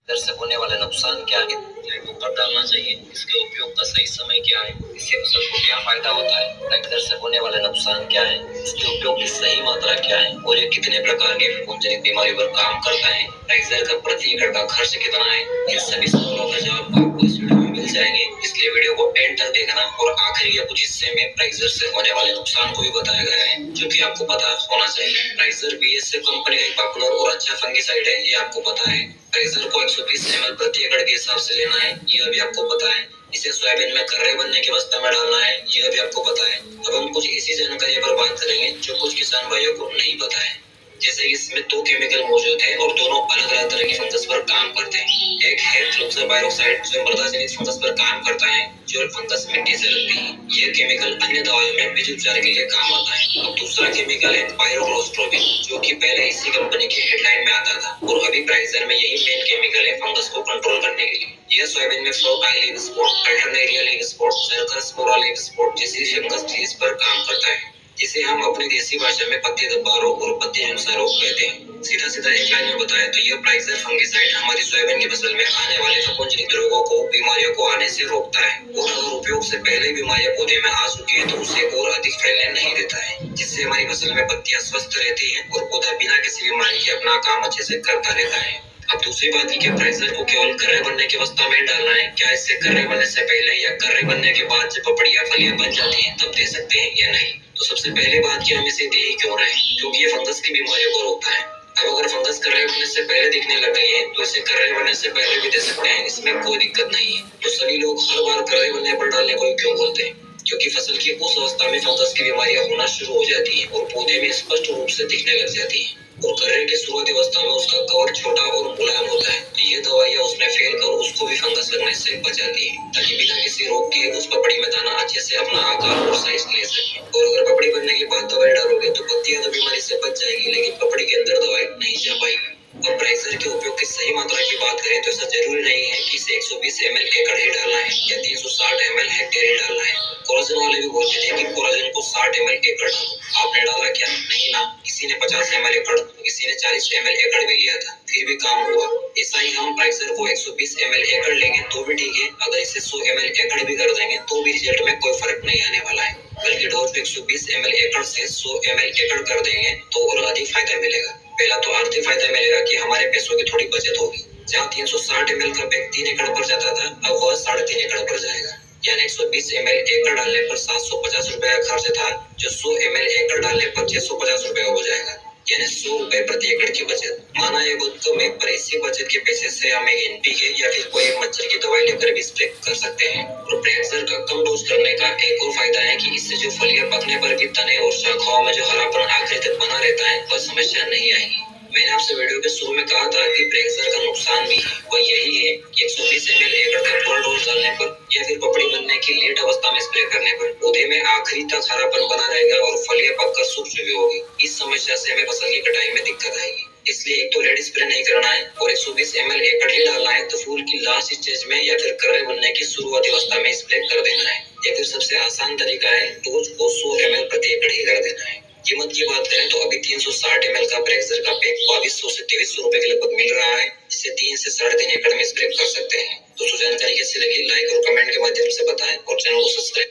इधर से होने वाले नुकसान क्या है, को कब डालना चाहिए, इसके उपयोग का सही समय क्या है, इससे फसल को क्या फायदा होता है, इधर से होने वाले नुकसान क्या है, इसके उपयोग की सही मात्रा क्या है और ये कितने प्रकार के फफूंदजनित बीमारियों पर काम करता है, राइजर का प्रति एकड़ का खर्च कितना है, ये सभी सवालों का जवाब आपको इस वीडियो में मिल जाएंगे। इसलिए वीडियो को एंड तक देखना और आखिरी या कुछ हिस्से में राइजर से होने वाले नुकसान को भी बताया गया है जो कि आपको पता होना चाहिए। राइजर बीएसएफ कंपनी का एक पॉपुलर और अच्छा फंगिसाइड है, ये आपको पता है। राइजर को 120 ml प्रति एकड़ के हिसाब से लेना है, यह भी आपको पता है। इसे सोयाबीन में कर्रे बनने की अवस्था में डालना है, यह भी आपको पता है। अब हम कुछ ऐसी जानकारी पर बात करेंगे जो कुछ किसान भाइयों को नहीं पता है। जैसे इसमें दो केमिकल मौजूद हैं और दोनों अलग अलग तरह की फंगस पर काम करते हैं। एक है फ्लुक्सापाइरोक्साइड जो मृदा जनित फंगस पर काम करता है, जो फंगस मिट्टी से लगती है। यह केमिकल अन्य दवाइयों में बीज उपचार के लिए काम आता है। अब दूसरा केमिकल है पायरोक्लोस्ट्रोबिन जो कि पहले इसी कंपनी की हेडलाइन में आता था और अभी प्राइजर में यही मेन केमिकल है फंगस को कंट्रोल करने के लिए। यह सोयाबीन में frog eye leaf spot, alternaria leaf spot, cercospora leaf spot जैसी फंगस डिजीज पर काम करता है, जिसे हम अपनी देसी भाषा में पत्ती धब्बा रोग और पत्ती झुलसा रोग कहते हैं। सीधा सीधा एक लाइन में बताया तो यह प्राइजर फंगिसाइड हमारी सोयाबीन की फसल में आने वाले फफूंदजनित रोगों को, बीमारियों को आने से रोकता है और अगर उपयोग से पहले बीमारियां पौधे में आ चुकी है तो उसे और अधिक फैलने नहीं देता है, जिससे हमारी फसल में पत्तियां स्वस्थ रहती है और पौधा बिना किसी बीमारी के अपना काम अच्छे से करता रहता है। अब दूसरी बात की प्राइजर को केवल कर्रे बनने की अवस्था में डालना है, क्या इससे कर्रे बनने से पहले या कर्रे बनने के बाद जब पपड़ी या फलियां बन जाती हैं तब दे सकते हैं या नहीं? तो सबसे पहले बात की हम इसे दे ही क्यों रहे हैं, क्योंकि ये फंगस की बीमारियों को रोकता है। अब अगर फंगस कर्रे बनने से पहले दिखने लग गई है तो इसे कर्रे बनने से पहले भी दे सकते हैं, इसमें कोई दिक्कत नहीं है। तो सभी लोग हर बार कर्रे बनने पर डालने को क्यों बोलते हैं? क्योंकि फसल की उस अवस्था में फंगस की बीमारियां होना शुरू हो जाती है और पौधे में स्पष्ट रूप से दिखने लग जाती है और कर्रे की शुरुआती अवस्था में उसका कवर छोटा और मुलायम होता है, तो ये दवाइयां उसमें फेल कर उसको भी फंगस लगने से बचाती है ताकि बिना किसी रोग के उस पपड़ी में दाना अच्छे से अपना आकार और साइज ले सके। और अगर पपड़ी बनने के बाद दवाई डालोगे तो पत्तियां तो बीमारी से बच जाएगी लेकिन पपड़ी के अंदर दवाई नहीं जा पाएगी। अब प्राइजर के उपयोग की सही मात्रा की बात करें तो ऐसा जरूरी नहीं है कि इसे 120 ml एकड़ ही डालना है या 360 ml हेक्टेयर ही डालना है। कोलाजन वाले भी बोलते थे कि कोलाजन को 60 ml एकड़ डालो, आपने डाला क्या? नहीं ना, किसी ने 50 ml एकड़ तो किसी ने 40 ml एकड़ भी लिया था, फिर भी काम हुआ। ऐसा ही हम प्राइजर को 120 ml एकड़ लेंगे तो भी ठीक है, अगर इसे 100 ml एकड़ भी कर देंगे तो भी रिजल्ट में कोई फर्क नहीं आने वाला है, बल्कि डोज 120 ml एकड़ से 100 ml एकड़ कर देंगे तो और अधिक फायदा मिलेगा। पहला तो आर्थिक फायदा मिलेगा कि हमारे पैसों की थोड़ी बचत होगी। जहाँ 360 ml का बैग 3 एकड़ पर जाता था अब वह 3.5 एकड़ पर जाएगा, यानी 120 ml एकड़ डालने पर 750 रुपए का खर्च था जो 100 ml एकड़ डालने पर 650 रुपए का हो जाएगा, यानी 100 रुपए प्रति एकड़ की बचत। माना ये बहुत कम है पर इसी बचत के पैसे से हम एक एनपीके या फिर कोई मच्छर की दवाई लेकर भी स्प्रे कर सकते हैं। और प्राइजर का कम डोज करने का एक और फायदा है कि इससे जो फलियां पकने पर भी तने और शाखाओं में जो हरापन आखिरी तक बना रहता है वह समस्या नहीं आएगी। मैंने आपसे वीडियो के शुरू में कहा था कि प्राइजर का नुकसान भी है, वह यही है कि 120 ml एकड़ का पूरा डोज डालने पर या फिर पपड़ी बनने की लेट अवस्था में स्प्रे करने पर पौधे में आखिरी तक हरापन बना रहेगा और फलियां पककर सूख चुकी होगी। इस समस्या से हमें फसल की कटाई में दिक्कत आएगी। इसलिए एक तो लेट स्प्रे नहीं करना है और 120 ml एकड़ ही डालना है तो फूल की लास्ट स्टेज में या फिर कर्रे बनने की शुरुआती अवस्था में स्प्रे कर देना है। या फिर सबसे आसान तरीका है डोज को 100 ml प्रति एकड़ ही कर देना है। कीमत की बात करें तो अभी 360 ml का प्राइजर का पैक 2200 से 2300 रुपए के लगभग मिल रहा है, जिसे 3 से 3.5 एकड़ में स्प्रे कर सकते हैं। तो जानकारी कैसी लगी लाइक और कमेंट के माध्यम से बताएं और चैनल को सब्सक्राइब